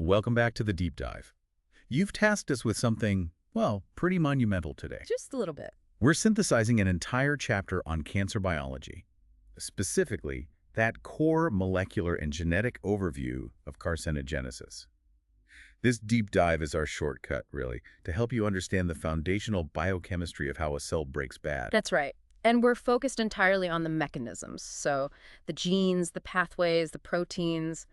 Welcome back to the deep dive. You've tasked us with something, well, pretty monumental today. Just a little bit. We're synthesizing an entire chapter on cancer biology, specifically that core molecular and genetic overview of carcinogenesis. This deep dive is our shortcut, really, to help you understand the foundational biochemistry of how a cell breaks bad. That's right. And we're focused entirely on the mechanisms. So the genes, the pathways, the proteins,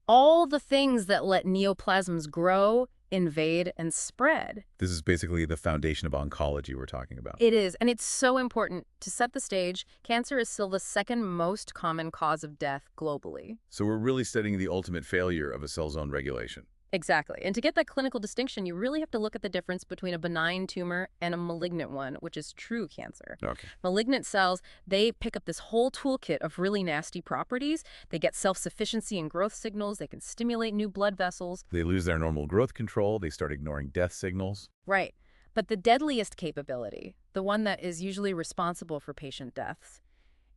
all the things that let neoplasms grow, invade, and spread. This is basically the foundation of oncology we're talking about. It is, and it's so important. To set the stage, cancer is still the second most common cause of death globally. So we're really studying the ultimate failure of a cell's own regulation. Exactly. And to get that clinical distinction, you really have to look at the difference between a benign tumor and a malignant one, which is true cancer. Okay. Malignant cells, they pick up this whole toolkit of really nasty properties. They get self-sufficiency and growth signals. They can stimulate new blood vessels. They lose their normal growth control. They start ignoring death signals. Right. But the deadliest capability, the one that is usually responsible for patient deaths,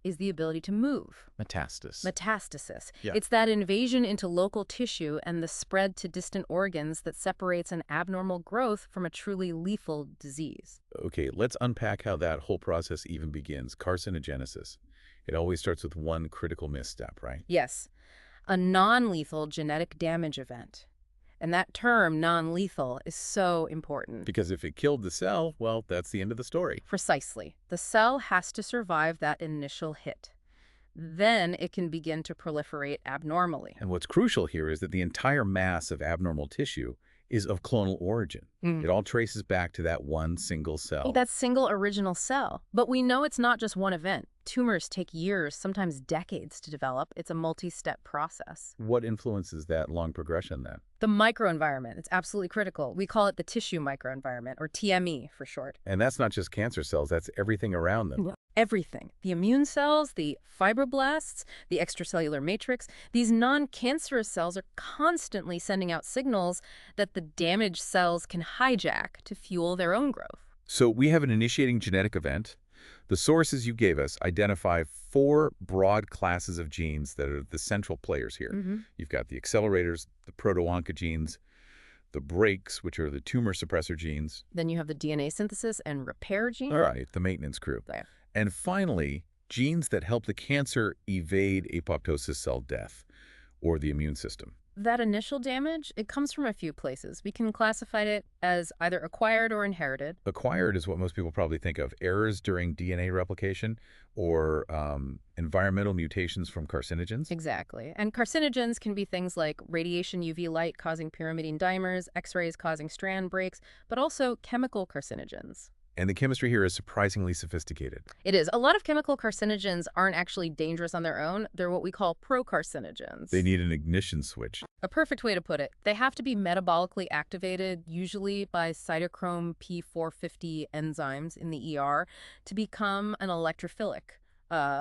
is the ability to move. Metastasis. Yeah. It's that invasion into local tissue and the spread to distant organs that separates an abnormal growth from a truly lethal disease. Okay, let's unpack how that whole process even begins. Carcinogenesis. It always starts with one critical misstep, right? Yes, a non-lethal genetic damage event. And that term, non-lethal, is so important. Because if it killed the cell, well, that's the end of the story. Precisely. The cell has to survive that initial hit. Then it can begin to proliferate abnormally. And what's crucial here is that the entire mass of abnormal tissue is of clonal origin. It all traces back to that one single cell. That single original cell. But we know it's not just one event. Tumors take years, sometimes decades to develop. It's a multi-step process. What influences that long progression then? The microenvironment, it's absolutely critical. We call it the tissue microenvironment, or TME for short. And that's not just cancer cells, that's everything around them. Everything. The immune cells, the fibroblasts, the extracellular matrix. These non-cancerous cells are constantly sending out signals that the damaged cells can hijack to fuel their own growth. So we have an initiating genetic event. The sources you gave us identify 4 broad classes of genes that are the central players here. You've got the accelerators, the proto-oncogenes, the brakes, which are the tumor suppressor genes. Then you have the DNA synthesis and repair gene. All right, the maintenance crew. There. And finally, genes that help the cancer evade apoptosis cell death or the immune system. That initial damage, it comes from a few places. We can classify it as either acquired or inherited. Acquired is what most people probably think of. Errors during DNA replication or environmental mutations from carcinogens. Exactly. And carcinogens can be things like radiation UV light causing pyrimidine dimers, X-rays causing strand breaks, but also chemical carcinogens. And the chemistry here is surprisingly sophisticated. It is. A lot of chemical carcinogens aren't actually dangerous on their own. They're what we call pro-carcinogens. They need an ignition switch. A perfect way to put it. They have to be metabolically activated, usually by cytochrome P450 enzymes in the ER, to become an electrophilic,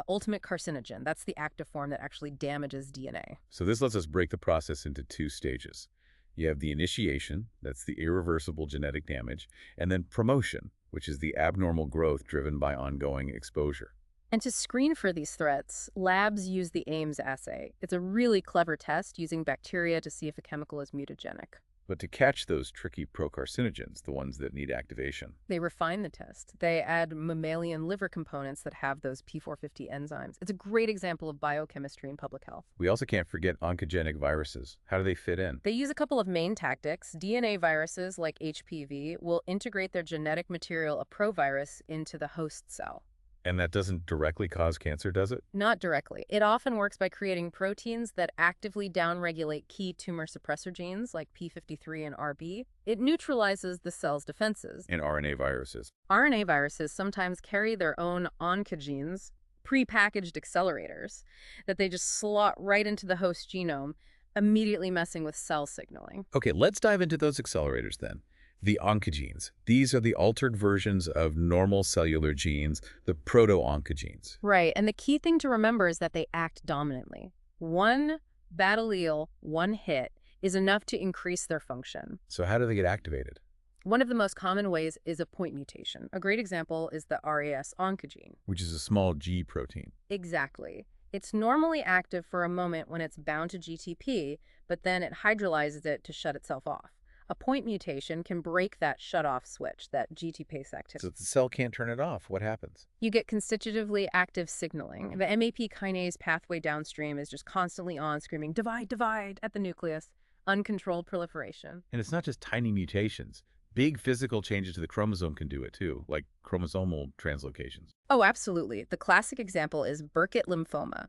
ultimate carcinogen. That's the active form that actually damages DNA. So this lets us break the process into 2 stages. You have the initiation, that's the irreversible genetic damage, and then promotion, which is the abnormal growth driven by ongoing exposure. And to screen for these threats, labs use the Ames assay. It's a really clever test using bacteria to see if a chemical is mutagenic. But to catch those tricky procarcinogens, the ones that need activation, They refine the test. They add mammalian liver components that have those P450 enzymes. It's a great example of biochemistry in public health. we also can't forget oncogenic viruses. How do they fit in? They use a couple of main tactics. DNA viruses, like HPV, will integrate their genetic material, a provirus, into the host cell. And that doesn't directly cause cancer, does it? Not directly. It often works by creating proteins that actively downregulate key tumor suppressor genes like P53 and RB. It neutralizes the cell's defenses. And RNA viruses. RNA viruses sometimes carry their own oncogenes, prepackaged accelerators, that they just slot right into the host genome, immediately messing with cell signaling. Okay, let's dive into those accelerators then. The oncogenes. These are the altered versions of normal cellular genes, the proto-oncogenes. Right, and the key thing to remember is that they act dominantly. One bad allele, one hit, is enough to increase their function. So how do they get activated? One of the most common ways is a point mutation. A great example is the RAS oncogene. Which is a small G protein. Exactly. It's normally active for a moment when it's bound to GTP, but then it hydrolyzes it to shut itself off. A point mutation can break that shut-off switch, that GTPase activity. So if the cell can't turn it off, what happens? You get constitutively active signaling. The MAP kinase pathway downstream is just constantly on, screaming, divide, divide, at the nucleus. Uncontrolled proliferation. And it's not just tiny mutations. Big physical changes to the chromosome can do it too, like chromosomal translocations. Oh, absolutely. The classic example is Burkitt lymphoma.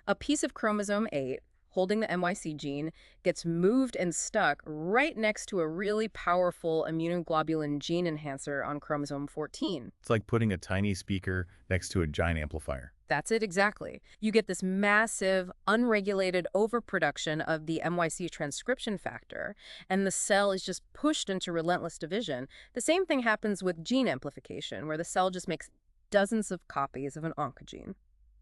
A piece of chromosome 8, holding the MYC gene, gets moved and stuck right next to a really powerful immunoglobulin gene enhancer on chromosome 14. It's like putting a tiny speaker next to a giant amplifier. That's it exactly. You get this massive, unregulated overproduction of the MYC transcription factor, and the cell is just pushed into relentless division. The same thing happens with gene amplification, where the cell just makes dozens of copies of an oncogene.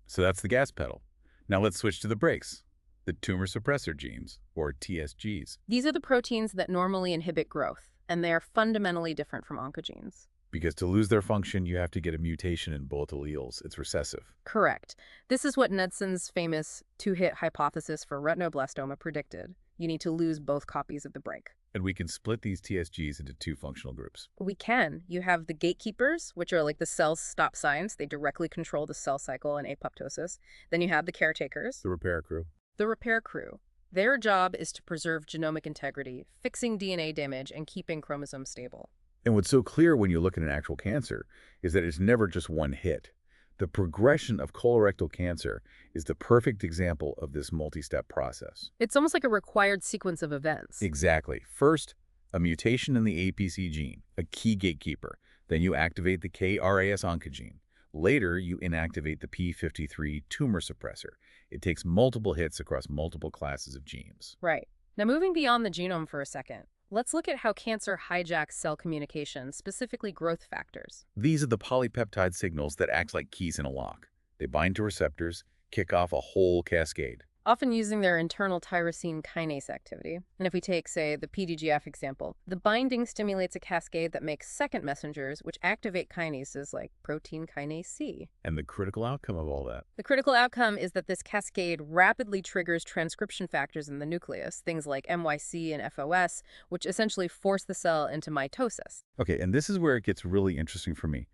So that's the gas pedal. Now let's switch to the brakes. The tumor suppressor genes, or TSGs. These are the proteins that normally inhibit growth, and they are fundamentally different from oncogenes. Because to lose their function, you have to get a mutation in both alleles. It's recessive. Correct. This is what Knudson's famous two-hit hypothesis for retinoblastoma predicted. You need to lose both copies of the brake. And we can split these TSGs into two functional groups. We can. You have the gatekeepers, which are like the cell's stop signs. They directly control the cell cycle and apoptosis. Then you have the caretakers. The repair crew. The repair crew. Their job is to preserve genomic integrity, fixing DNA damage, and keeping chromosomes stable. And what's so clear when you look at an actual cancer is that it's never just one hit. The progression of colorectal cancer is the perfect example of this multi-step process. It's almost like a required sequence of events. Exactly. First, a mutation in the APC gene, a key gatekeeper. Then you activate the K-RAS oncogene. Later, you inactivate the P53 tumor suppressor. It takes multiple hits across multiple classes of genes. Right. Now, moving beyond the genome for a second, let's look at how cancer hijacks cell communication, specifically growth factors. These are the polypeptide signals that act like keys in a lock. They bind to receptors, kick off a whole cascade. Often using their internal tyrosine kinase activity. And if we take, say, the PDGF example, the binding stimulates a cascade that makes second messengers, which activate kinases like protein kinase C. And the critical outcome of all that? The critical outcome is that this cascade rapidly triggers transcription factors in the nucleus, things like MYC and FOS, which essentially force the cell into mitosis. Okay, and this is where it gets really interesting for me.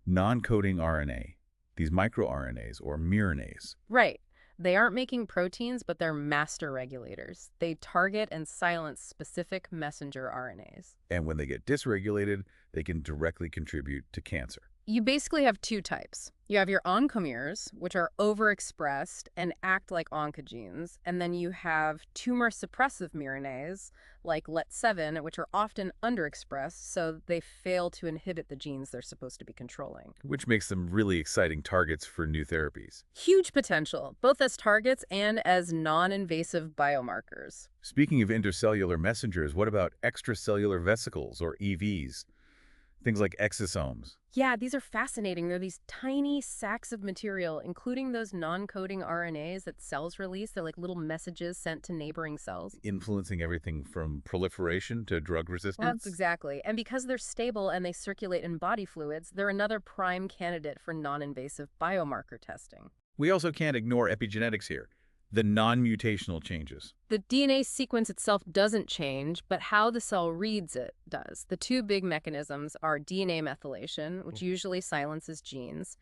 Non-coding RNA, these microRNAs or miRNAs. Right. They aren't making proteins, but they're master regulators. They target and silence specific messenger RNAs. And when they get dysregulated, they can directly contribute to cancer. You basically have two types. You have your oncomers, which are overexpressed and act like oncogenes, and then you have tumor-suppressive miRNAs, like LET7, which are often underexpressed, so they fail to inhibit the genes they're supposed to be controlling. Which makes them really exciting targets for new therapies. Huge potential, both as targets and as non-invasive biomarkers. Speaking of intercellular messengers, what about extracellular vesicles, or EVs? Things like exosomes. Yeah, these are fascinating. They're these tiny sacs of material, including those non-coding RNAs that cells release. They're like little messages sent to neighboring cells. Influencing everything from proliferation to drug resistance? That's exactly. And because they're stable and they circulate in body fluids, they're another prime candidate for non-invasive biomarker testing. We also can't ignore epigenetics here. The non-mutational changes. The DNA sequence itself doesn't change, but how the cell reads it does. The two big mechanisms are DNA methylation, which usually silences genes,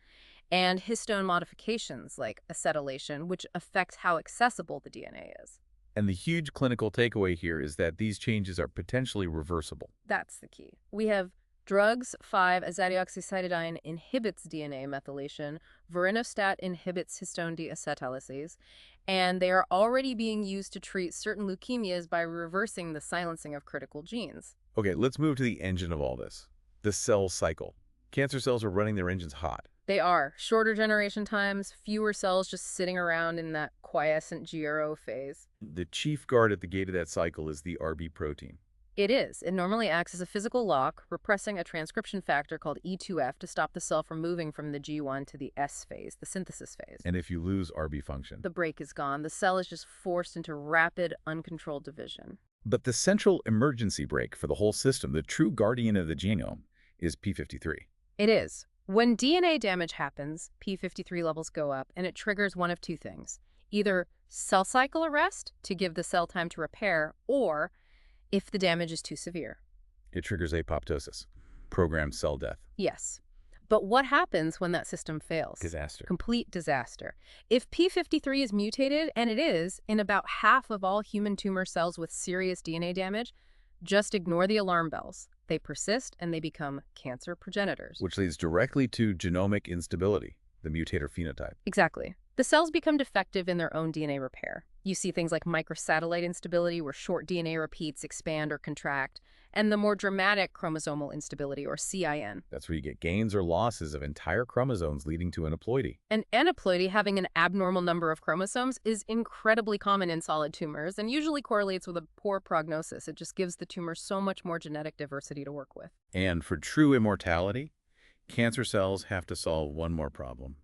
and histone modifications like acetylation, which affects how accessible the DNA is. And the huge clinical takeaway here is that these changes are potentially reversible. That's the key. We have drugs. 5-azadeoxycytidine inhibits DNA methylation. Vorinostat inhibits histone deacetylases. And they are already being used to treat certain leukemias by reversing the silencing of critical genes. Okay, let's move to the engine of all this. The cell cycle. Cancer cells are running their engines hot. They are. Shorter generation times, fewer cells just sitting around in that quiescent GRO phase. The chief guard at the gate of that cycle is the RB protein. It is. It normally acts as a physical lock, repressing a transcription factor called E2F to stop the cell from moving from the G1 to the S phase, the synthesis phase. And if you lose RB function, the brake is gone. The cell is just forced into rapid, uncontrolled division. But the central emergency brake for the whole system, the true guardian of the genome, is P53. It is. When DNA damage happens, P53 levels go up, and it triggers one of two things. either cell cycle arrest to give the cell time to repair, or if the damage is too severe. It triggers apoptosis, programmed cell death. Yes. But what happens when that system fails? Disaster. Complete disaster. If P53 is mutated, and it is, in about half of all human tumor cells with serious DNA damage, just ignore the alarm bells. They persist and they become cancer progenitors. Which leads directly to genomic instability, the mutator phenotype. Exactly. The cells become defective in their own DNA repair. You see things like microsatellite instability, where short DNA repeats expand or contract, and the more dramatic chromosomal instability, or CIN. That's where you get gains or losses of entire chromosomes leading to aneuploidy. An aneuploidy, having an abnormal number of chromosomes, is incredibly common in solid tumors and usually correlates with a poor prognosis. It just gives the tumor so much more genetic diversity to work with. And for true immortality, cancer cells have to solve one more problem: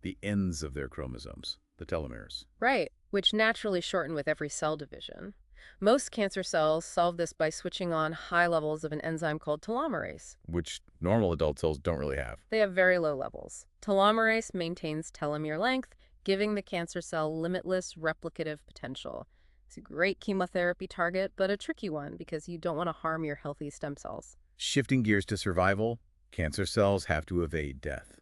the ends of their chromosomes, the telomeres. Right, which naturally shorten with every cell division. Most cancer cells solve this by switching on high levels of an enzyme called telomerase, Which normal adult cells don't really have. They have very low levels. Telomerase maintains telomere length, giving the cancer cell limitless replicative potential. It's a great chemotherapy target, but a tricky one because you don't want to harm your healthy stem cells. Shifting gears to survival, cancer cells have to evade death.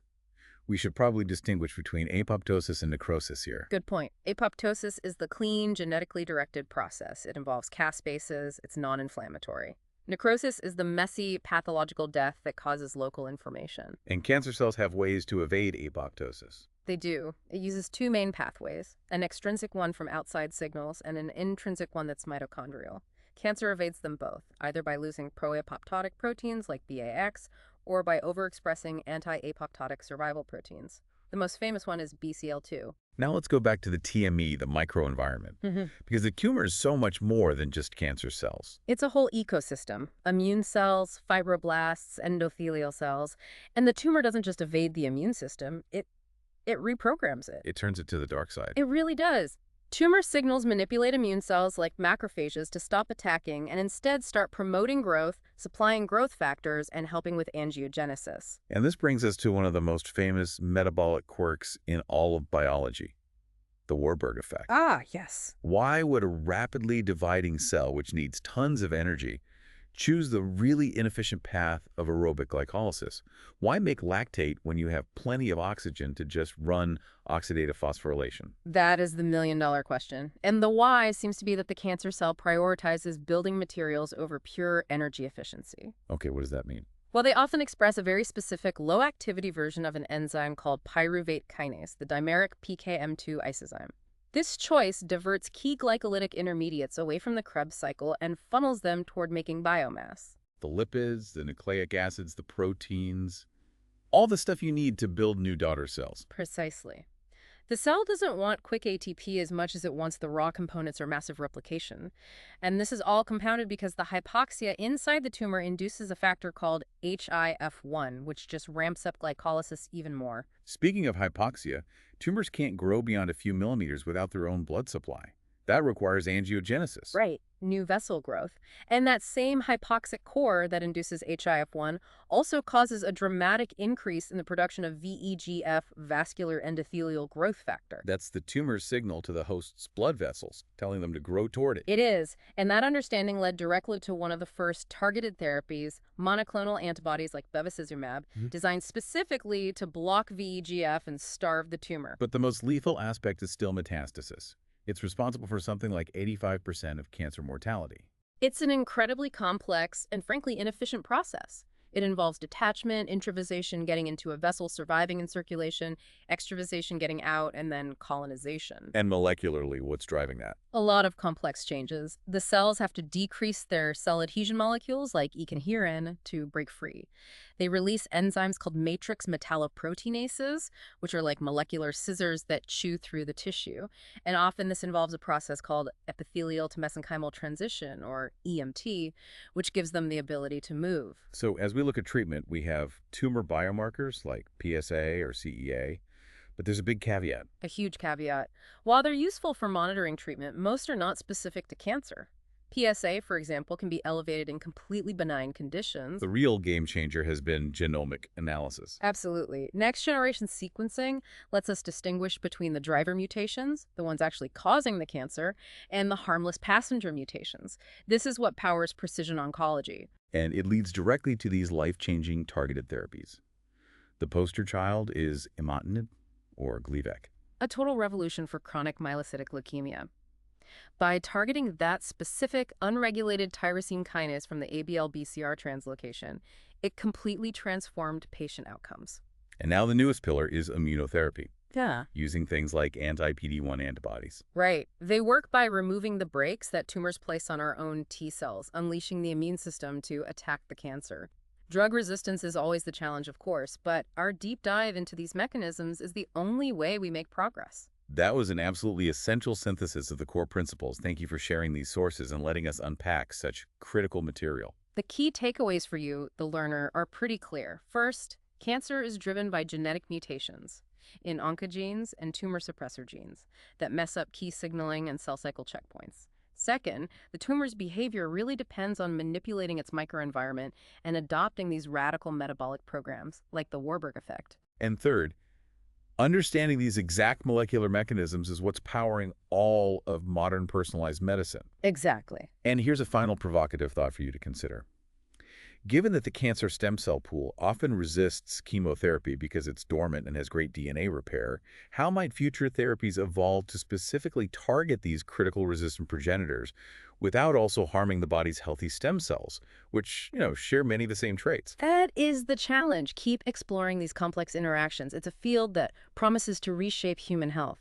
We should probably distinguish between apoptosis and necrosis here. Good point. Apoptosis is the clean, genetically directed process. It involves caspases, it's non-inflammatory. Necrosis is the messy, pathological death that causes local inflammation. And cancer cells have ways to evade apoptosis. They do. It uses two main pathways, an extrinsic one from outside signals and an intrinsic one that's mitochondrial. Cancer evades them both, either by losing pro-apoptotic proteins like BAX or by overexpressing anti-apoptotic survival proteins. The most famous one is BCL2. Now let's go back to the TME, the microenvironment, because the tumor is so much more than just cancer cells. It's a whole ecosystem: immune cells, fibroblasts, endothelial cells. And the tumor doesn't just evade the immune system, it reprograms it. It turns it to the dark side. It really does. Tumor signals manipulate immune cells like macrophages to stop attacking and instead start promoting growth, supplying growth factors, and helping with angiogenesis. And this brings us to one of the most famous metabolic quirks in all of biology: the Warburg effect. Ah, yes. Why would a rapidly dividing cell, which needs tons of energy, choose the really inefficient path of aerobic glycolysis? Why make lactate when you have plenty of oxygen to just run oxidative phosphorylation? That is the million-dollar question. And the why seems to be that the cancer cell prioritizes building materials over pure energy efficiency. Okay, what does that mean? Well, they often express a very specific low-activity version of an enzyme called pyruvate kinase, the dimeric PKM2 isozyme. This choice diverts key glycolytic intermediates away from the Krebs cycle and funnels them toward making biomass. The lipids, the nucleic acids, the proteins, all the stuff you need to build new daughter cells. Precisely. The cell doesn't want quick ATP as much as it wants the raw components or massive replication. And this is all compounded because the hypoxia inside the tumor induces a factor called HIF1, which just ramps up glycolysis even more. Speaking of hypoxia, tumors can't grow beyond a few millimeters without their own blood supply. That requires angiogenesis. Right, new vessel growth. And that same hypoxic core that induces HIF1 also causes a dramatic increase in the production of VEGF, vascular endothelial growth factor. That's the tumor's signal to the host's blood vessels, telling them to grow toward it. It is, and that understanding led directly to one of the first targeted therapies, monoclonal antibodies like bevacizumab, designed specifically to block VEGF and starve the tumor. But the most lethal aspect is still metastasis. It's responsible for something like 85% of cancer mortality. It's an incredibly complex and frankly inefficient process. It involves detachment, intravasation, getting into a vessel, surviving in circulation, extravasation, getting out, and then colonization. And molecularly, what's driving that? A lot of complex changes. The cells have to decrease their cell adhesion molecules like echinherin to break free. They release enzymes called matrix metalloproteinases, which are like molecular scissors that chew through the tissue. And often this involves a process called epithelial-to-mesenchymal transition, or EMT, which gives them the ability to move. So as we look at treatment, we have tumor biomarkers like PSA or CEA, but there's a big caveat. A huge caveat. While they're useful for monitoring treatment, most are not specific to cancer. PSA, for example, can be elevated in completely benign conditions. The real game changer has been genomic analysis. Absolutely. Next-generation sequencing lets us distinguish between the driver mutations, the ones actually causing the cancer, and the harmless passenger mutations. This is what powers precision oncology. And it leads directly to these life-changing targeted therapies. The poster child is imatinib, or Gleevec. A total revolution for chronic myelocytic leukemia. By targeting that specific unregulated tyrosine kinase from the ABL-BCR translocation, it completely transformed patient outcomes. And now the newest pillar is immunotherapy, Yeah. using things like anti-PD-1 antibodies. Right. They work by removing the brakes that tumors place on our own T cells, unleashing the immune system to attack the cancer. Drug resistance is always the challenge, of course, but our deep dive into these mechanisms is the only way we make progress. That was an absolutely essential synthesis of the core principles. Thank you for sharing these sources and letting us unpack such critical material. The key takeaways for you, the learner, are pretty clear. First, cancer is driven by genetic mutations in oncogenes and tumor suppressor genes that mess up key signaling and cell cycle checkpoints. Second, the tumor's behavior really depends on manipulating its microenvironment and adopting these radical metabolic programs, like the Warburg effect. And third, understanding these exact molecular mechanisms is what's powering all of modern personalized medicine. Exactly. And here's a final provocative thought for you to consider. Given that the cancer stem cell pool often resists chemotherapy because it's dormant and has great DNA repair, how might future therapies evolve to specifically target these critical resistant progenitors without also harming the body's healthy stem cells, which, share many of the same traits? That is the challenge. Keep exploring these complex interactions. It's a field that promises to reshape human health.